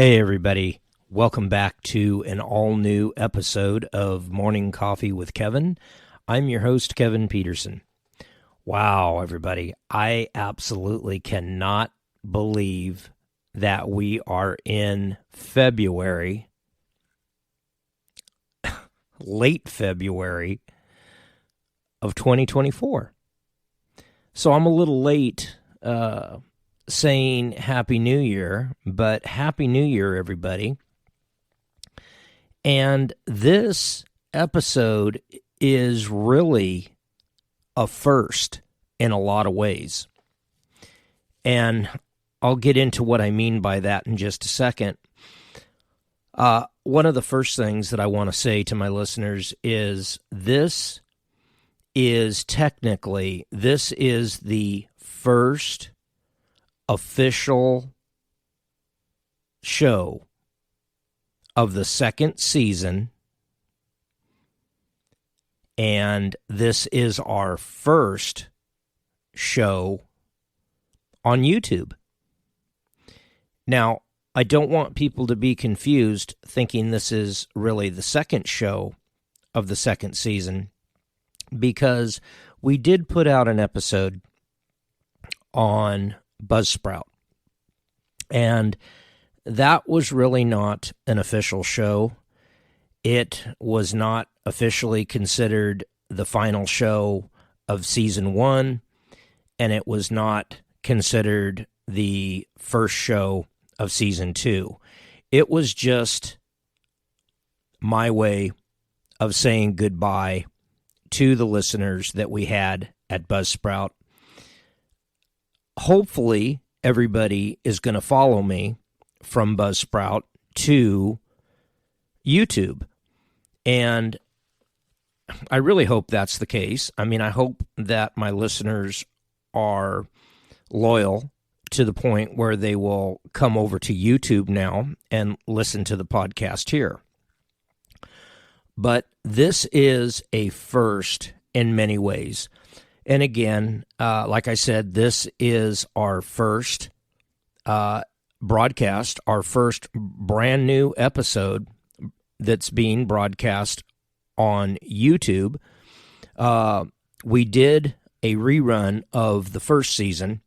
Hey, everybody. Welcome back to an all-new episode of Morning Coffee with Kevin. I'm your host, Kevin Peterson. Wow, everybody. I absolutely cannot believe that we are in February, late February of 2024. So I'm a little late saying Happy New Year, but Happy New Year, everybody. And this episode is really a first in a lot of ways. And I'll get into what I mean by that in just a second. One of the first things that I want to say to my listeners is this is the first official show of the second season, and this is our first show on YouTube. Now, I don't want people to be confused thinking this is really the second show of the second season, because we did put out an episode on Buzzsprout, and that was really not an official show. It was not officially considered the final show of season 1, and it was not considered the first show of season 2. It was just my way of saying goodbye to the listeners that we had at Buzzsprout. Hopefully, everybody is going to follow me from Buzzsprout to YouTube. And I really hope that's the case. I mean, I hope that my listeners are loyal to the point where they will come over to YouTube now and listen to the podcast here. But this is a first in many ways. And again, like I said, this is our first broadcast, our first brand new episode that's being broadcast on YouTube. We did a rerun of the first season,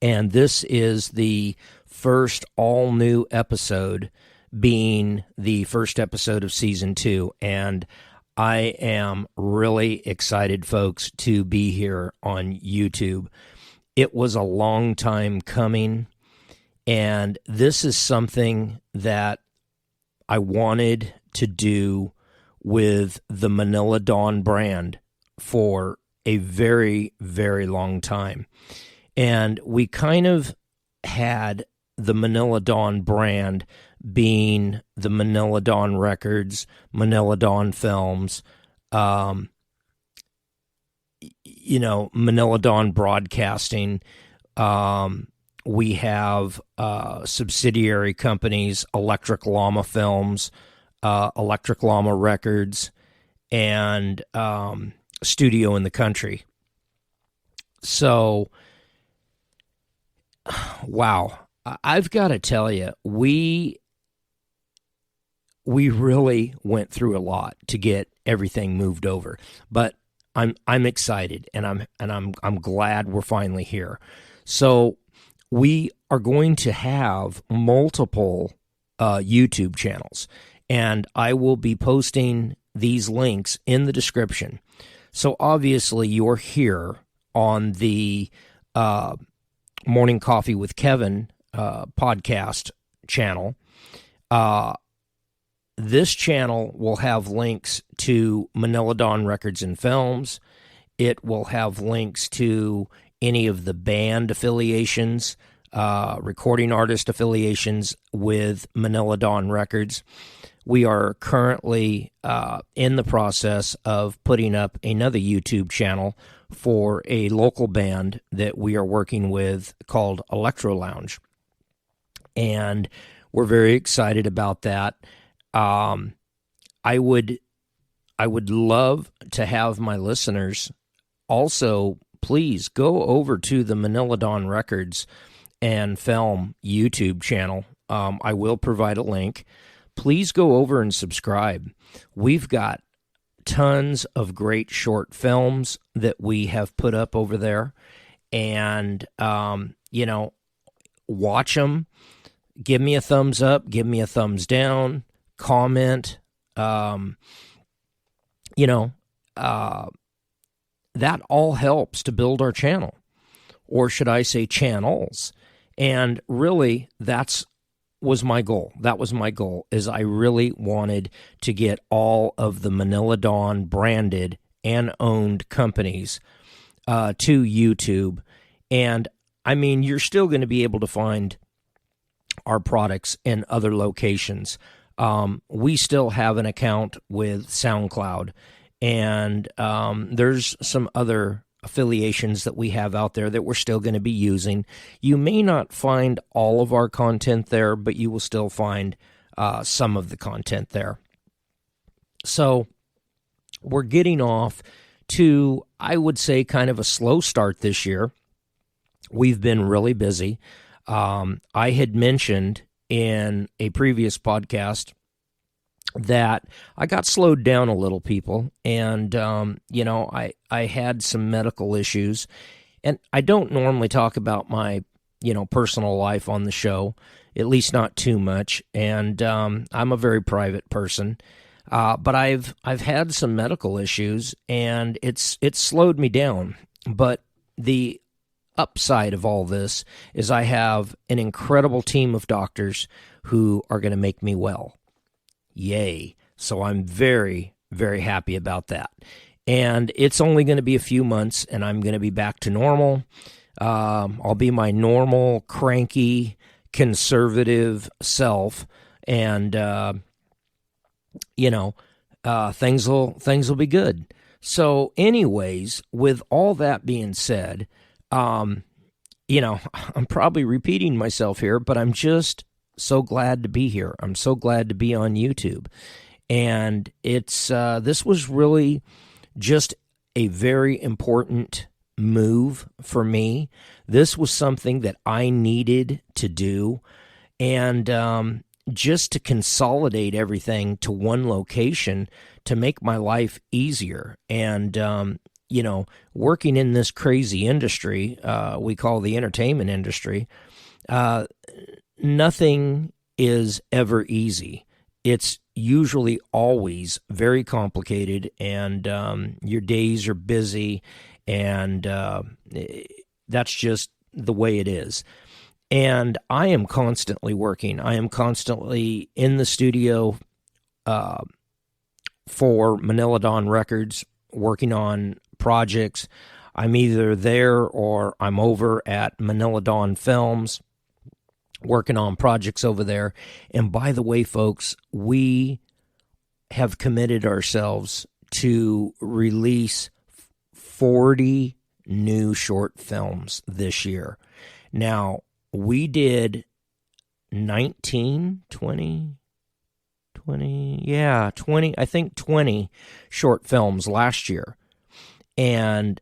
and this is the first all-new episode, being the first episode of season 2. And I am really excited, folks, to be here on YouTube. It was a long time coming, and this is something that I wanted to do with the Manila Dawn brand for a very, very long time. And we kind of had the Manila Dawn brand being the Manila Dawn Records, Manila Dawn Films, Manila Dawn Broadcasting. We have subsidiary companies, Electric Llama Films, Electric Llama Records, and Studio in the Country. So, wow. I've got to tell you, we really went through a lot to get everything moved over, but I'm excited, and I'm glad we're finally here. So we are going to have multiple YouTube channels, and I will be posting these links in the description. So obviously you're here on the Morning Coffee with Kevin podcast channel. This channel will have links to Manila Dawn Records and Films. It will have links to any of the band affiliations, recording artist affiliations with Manila Dawn Records. We are currently in the process of putting up another YouTube channel for a local band that we are working with called Electro Lounge. And we're very excited about that. I would love to have my listeners also please go over to the Manila Dawn Records and Film YouTube channel I will provide a link. Please go over and subscribe. We've got tons of great short films that we have put up over there. And, watch them. Give me a thumbs up. Give me a thumbs down. Comment. That all helps to build our channel. Or should I say channels? And really, was my goal. That was my goal, is I really wanted to get all of the Manila Dawn branded and owned companies to YouTube. And I mean, you're still going to be able to find our products in other locations. We still have an account with SoundCloud, and there's some other affiliations that we have out there that we're still going to be using. You may not find all of our content there, but you will still find some of the content there. So we're getting off to, I would say, kind of a slow start this year. We've been really busy. I had mentioned in a previous podcast that I got slowed down a little, people, and I had some medical issues, and I don't normally talk about my personal life on the show, at least not too much, and I'm a very private person, but I've had some medical issues, and it's slowed me down. But the upside of all this is I have an incredible team of doctors who are going to make me well. Yay. So I'm very, very happy about that. And it's only going to be a few months, and I'm going to be back to normal. I'll be my normal, cranky, conservative self, and, things will be good. So anyways, with all that being said, I'm probably repeating myself here, but I'm just so glad to be here. I'm so glad to be on YouTube. And it's this was really just a very important move for me. This was something that I needed to do, and just to consolidate everything to one location to make my life easier. And working in this crazy industry we call the entertainment industry, nothing is ever easy. It's usually always very complicated, and your days are busy, and that's just the way it is. And I am constantly working. I am constantly in the studio for Manila Dawn Records, working on projects. I'm either there or I'm over at Manila Dawn Films, working on projects over there. And by the way, folks, we have committed ourselves to release 40 new short films this year. Now, we did 20, I think 20 short films last year. And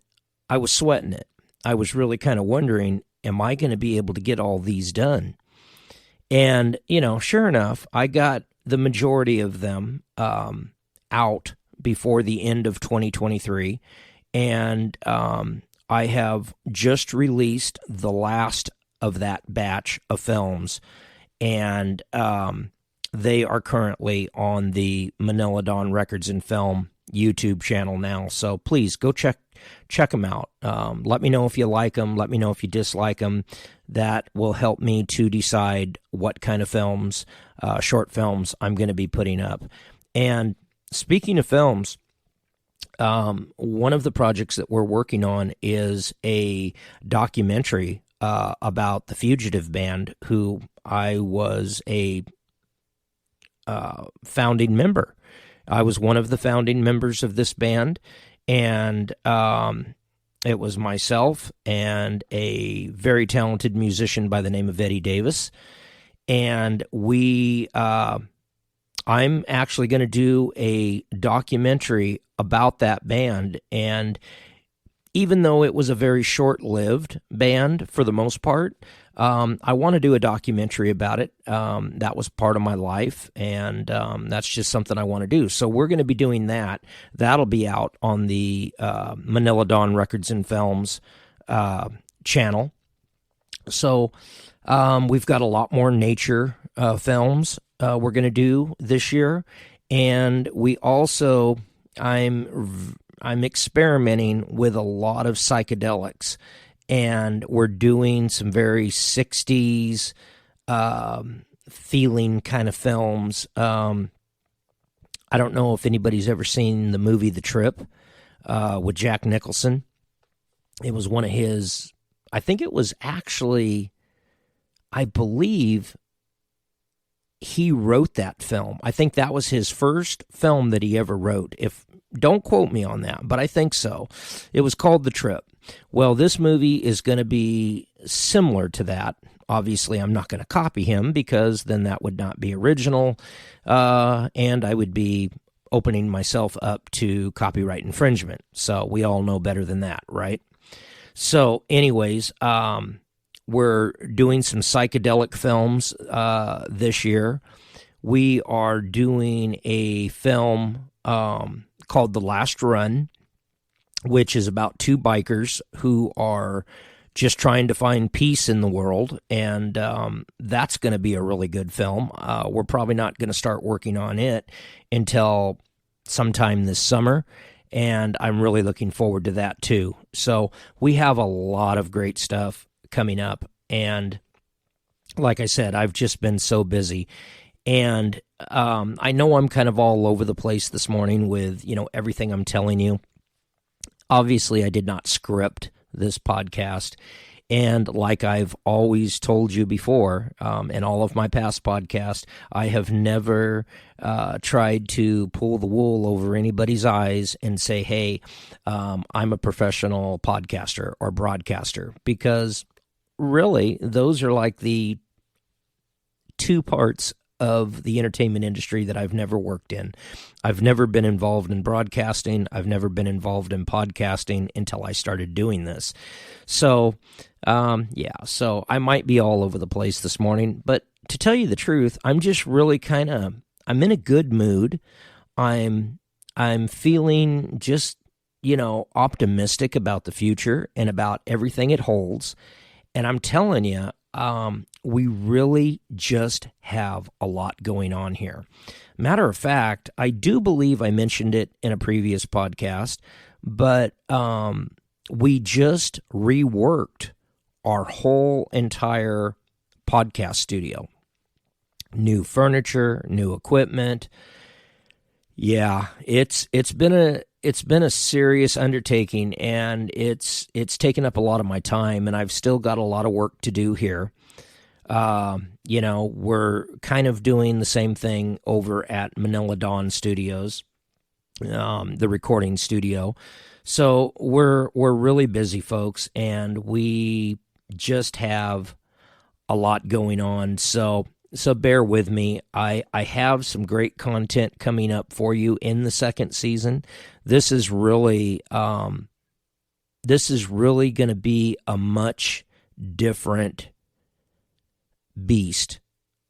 I was sweating it. I was really kind of wondering, am I going to be able to get all these done? And, sure enough, I got the majority of them out before the end of 2023. And I have just released the last of that batch of films. And they are currently on the Manila Dawn Records and Film YouTube channel now. So please go check them out. Let me know if you like them. Let me know if you dislike them. That will help me to decide what kind of films, short films, I'm going to be putting up. And speaking of films, one of the projects that we're working on is a documentary about the Fugitive Band, who I was a founding member. I was one of the founding members of this band, and it was myself and a very talented musician by the name of Eddie Davis. And I'm actually going to do a documentary about that band. And even though it was a very short-lived band for the most part, I want to do a documentary about it. That was part of my life, and that's just something I want to do. So we're going to be doing that. That'll be out on the Manila Dawn Records and Films channel. So we've got a lot more nature films we're going to do this year, and we also I'm experimenting with a lot of psychedelics, and we're doing some very 60s feeling kind of films. I don't know if anybody's ever seen the movie The Trip with Jack Nicholson. It was one of his, I think it was actually, I believe he wrote that film. I think that was his first film that he ever wrote. Don't quote me on that, but I think so. It was called The Trip. Well, this movie is going to be similar to that. Obviously, I'm not going to copy him because then that would not be original, and I would be opening myself up to copyright infringement. So we all know better than that, right? So anyways, we're doing some psychedelic films this year. We are doing a film called The Last Run, which is about two bikers who are just trying to find peace in the world, and that's going to be a really good film. We're probably not going to start working on it until sometime this summer, and I'm really looking forward to that too. So we have a lot of great stuff coming up, and like I said, I've just been so busy, and I know I'm kind of all over the place this morning with, everything I'm telling you. Obviously, I did not script this podcast, and like I've always told you before, in all of my past podcasts, I have never tried to pull the wool over anybody's eyes and say, hey, I'm a professional podcaster or broadcaster, because really, those are like the two parts of the entertainment industry that I've never worked in. I've never been involved in broadcasting. I've never been involved in podcasting until I started doing this. So, so I might be all over the place this morning, but to tell you the truth, I'm just really I'm in a good mood. I'm feeling just, optimistic about the future and about everything it holds. And I'm telling you, we really just have a lot going on here. Matter of fact, I do believe I mentioned it in a previous podcast, but we just reworked our whole entire podcast studio. New furniture, new equipment. Yeah, it's been a serious undertaking, and it's taken up a lot of my time, and I've still got a lot of work to do here. We're kind of doing the same thing over at Manila Dawn Studios, the recording studio. So we're really busy, folks, and we just have a lot going on. So bear with me. I have some great content coming up for you in the second season. This is really going to be a much different beast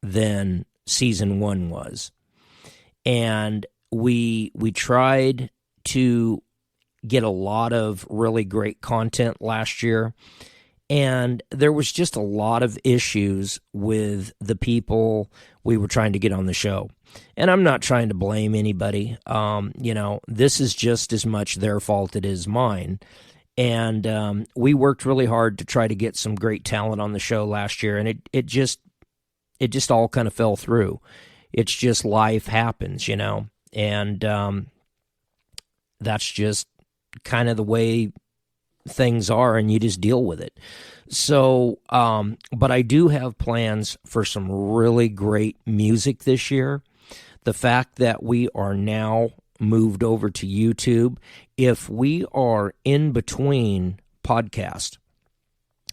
than season 1 was. And we tried to get a lot of really great content last year, and there was just a lot of issues with the people we were trying to get on the show. And I'm not trying to blame anybody. This is just as much their fault it is mine. And we worked really hard to try to get some great talent on the show last year, and it just all kind of fell through. It's just life happens, and that's just kind of the way things are, and you just deal with it. So, but I do have plans for some really great music this year. The fact that we are now moved over to YouTube, if we are in between podcasts,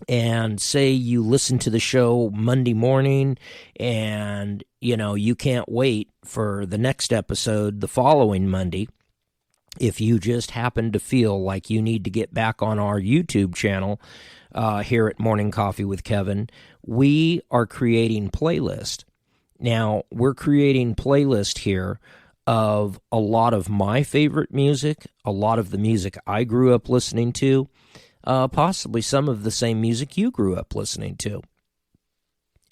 and say you listen to the show Monday morning and, you can't wait for the next episode the following Monday, if you just happen to feel like you need to get back on our YouTube channel here at Morning Coffee with Kevin, we are creating playlist. Now, we're creating playlist here of a lot of my favorite music, a lot of the music I grew up listening to, possibly some of the same music you grew up listening to.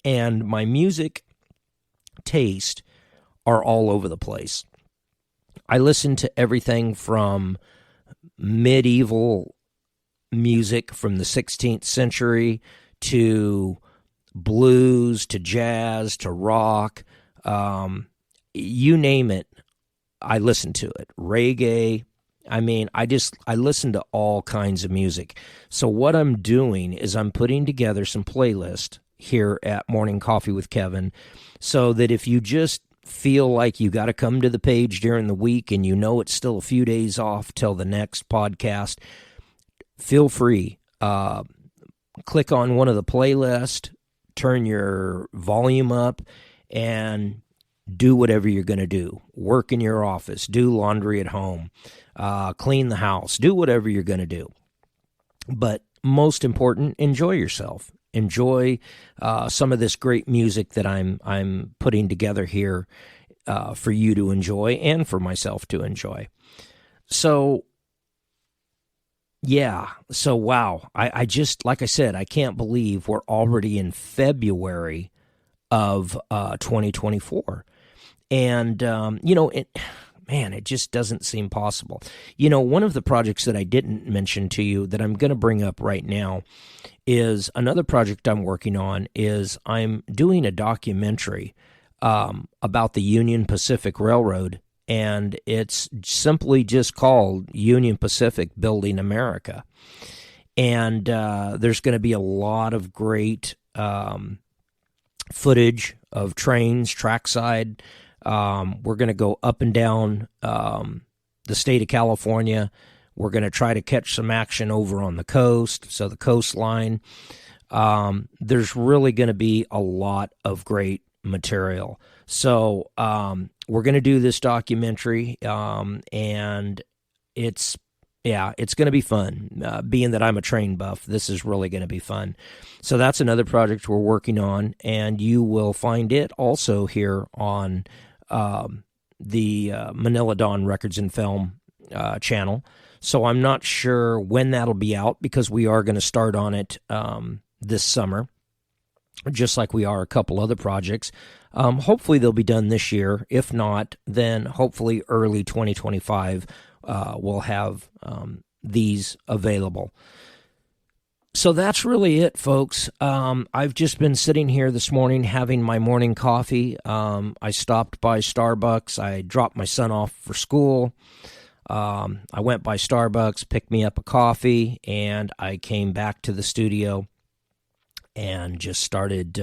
And my music taste are all over the place. I listen to everything from medieval music from the 16th century to blues to jazz to rock. You name it, I listen to it. Reggae. I mean, I listen to all kinds of music. So what I'm doing is I'm putting together some playlists here at Morning Coffee with Kevin so that if you just feel like you got to come to the page during the week and you know it's still a few days off till the next podcast, feel free. Click on one of the playlists, turn your volume up, and do whatever you're going to do. Work in your office, do laundry at home, clean the house, do whatever you're going to do. But most important, enjoy yourself. Enjoy some of this great music that I'm putting together here for you to enjoy and for myself to enjoy. So, yeah. So, wow. I just, like I said, I can't believe we're already in February of 2024. And, it just doesn't seem possible. One of the projects that I didn't mention to you that I'm going to bring up right now is another project I'm working on is I'm doing a documentary about the Union Pacific Railroad, and it's simply just called Union Pacific Building America. And there's going to be a lot of great footage of trains, trackside. We're going to go up and down the state of California. We're going to try to catch some action over on the coast, so the coastline. There's really going to be a lot of great material. So we're going to do this documentary, and it's going to be fun. Being that I'm a train buff, this is really going to be fun. So that's another project we're working on, and you will find it also here on the Manila Dawn Records and Film channel. So I'm not sure when that'll be out because we are going to start on it this summer, just like we are a couple other projects. Hopefully they'll be done this year. If not, then hopefully early 2025 we'll have these available. So that's really it, folks. I've just been sitting here this morning having my morning coffee. I stopped by Starbucks. I dropped my son off for school. I went by Starbucks, picked me up a coffee, and I came back to the studio and just started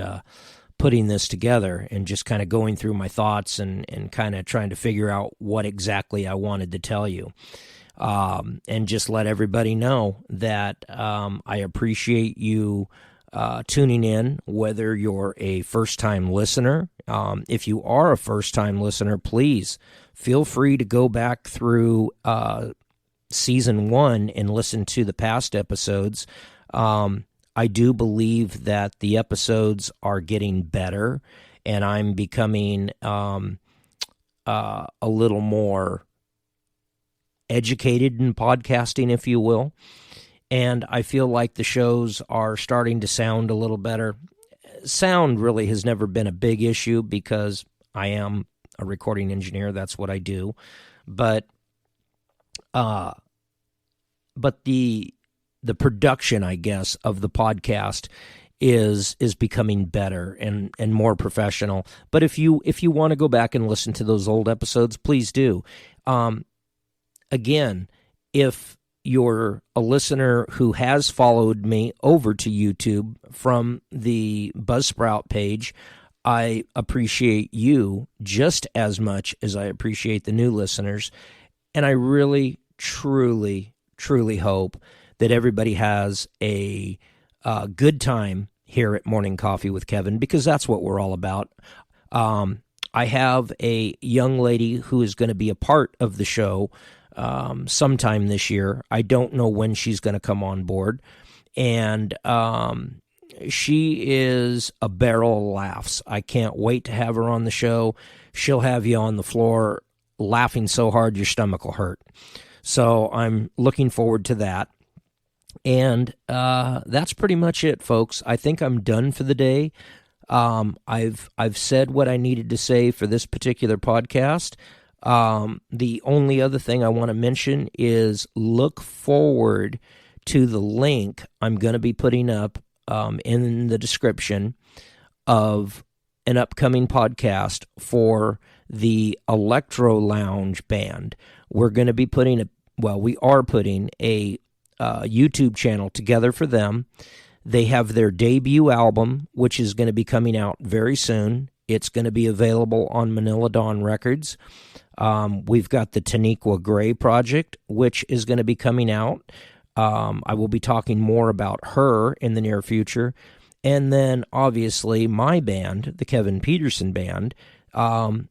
putting this together and just kind of going through my thoughts and kind of trying to figure out what exactly I wanted to tell you. And just let everybody know that I appreciate you tuning in, whether you're a first-time listener. If you are a first-time listener, please feel free to go back through Season 1 and listen to the past episodes. I do believe that the episodes are getting better, and I'm becoming a little more educated in podcasting, if you will. And I feel like the shows are starting to sound a little better. Sound really has never been a big issue because I am a recording engineer. That's what I do. But the production, I guess, of the podcast is becoming better and more professional. But if you want to go back and listen to those old episodes, please do. Again, if you're a listener who has followed me over to YouTube from the Buzzsprout page, I appreciate you just as much as I appreciate the new listeners. And I really, truly, truly hope that everybody has a good time here at Morning Coffee with Kevin, because that's what we're all about. I have a young lady who is going to be a part of the show sometime this year. I don't know when she's going to come on board. And she is a barrel of laughs. I can't wait to have her on the show. She'll have you on the floor laughing so hard your stomach will hurt. So I'm looking forward to that. And that's pretty much it, folks. I think I'm done for the day. I've said what I needed to say for this particular podcast. The only other thing I want to mention is look forward to the link I'm going to be putting up in the description of an upcoming podcast for the Electro Lounge band. We're going to be we are putting a YouTube channel together for them. They have their debut album, which is going to be coming out very soon. It's going to be available on Manila Dawn Records. We've got the Taniqua Gray project, which is going to be coming out. I will be talking more about her in the near future. And then, obviously, my band, the Kevin Peterson Band,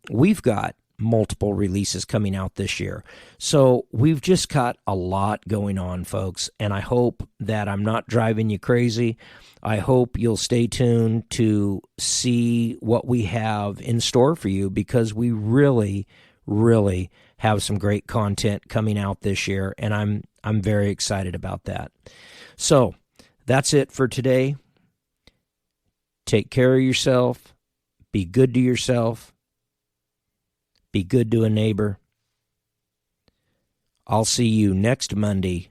we've got multiple releases coming out this year. So we've just got a lot going on, folks, and I hope that I'm not driving you crazy. I hope you'll stay tuned to see what we have in store for you, because we really, really have some great content coming out this year, and I'm very excited about that. So that's it for today. Take care of yourself. Be good to yourself. Be good to a neighbor. I'll see you next Monday.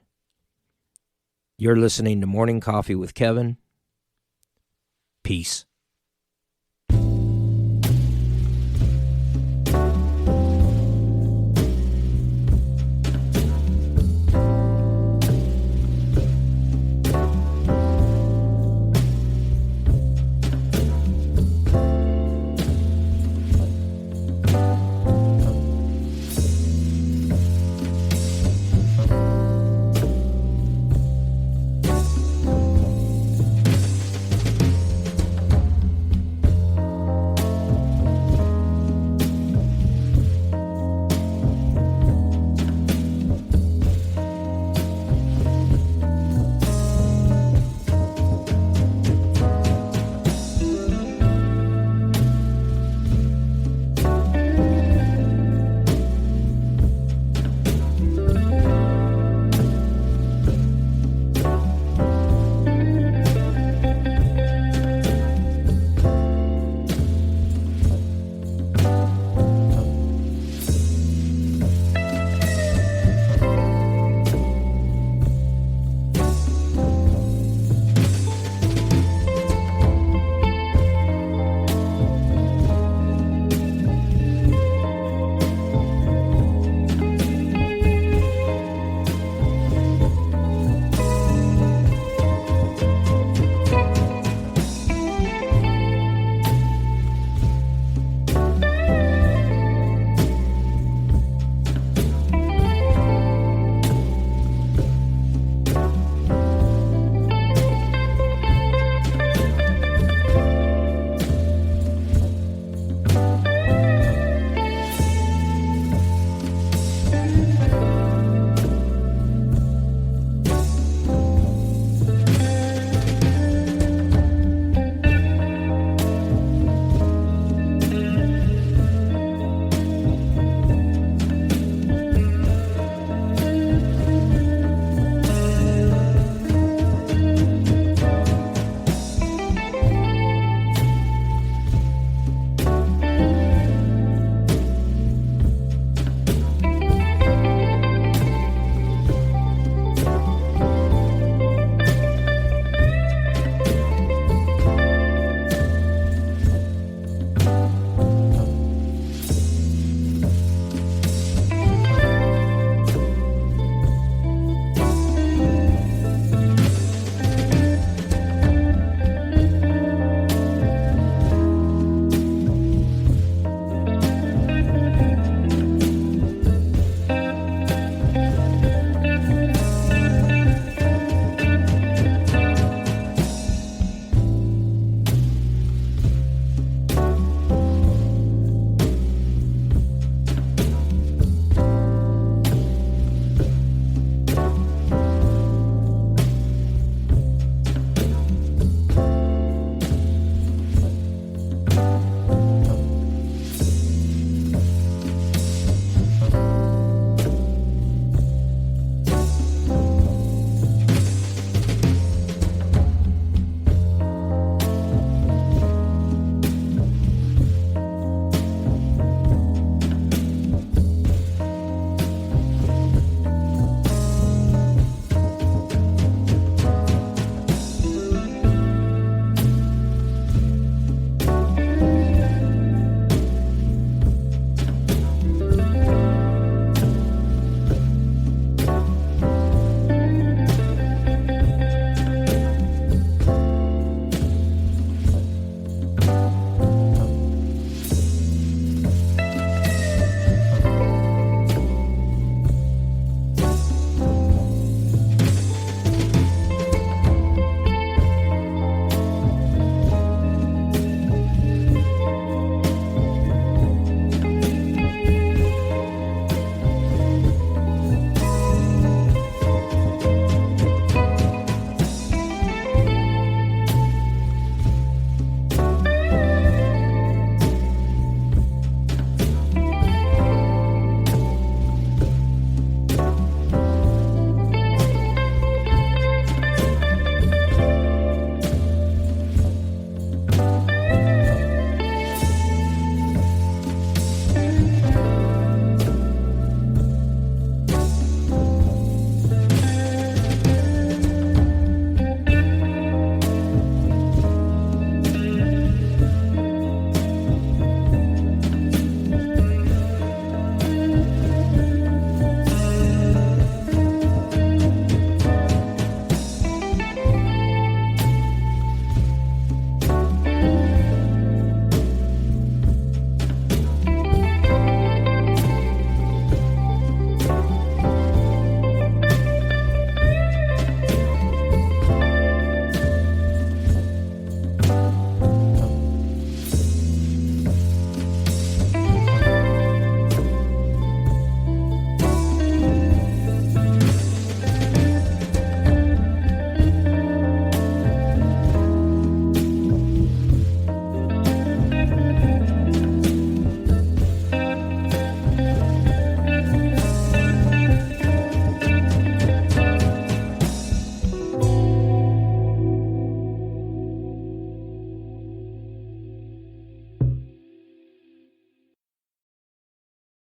You're listening to Morning Coffee with Kevin. Peace.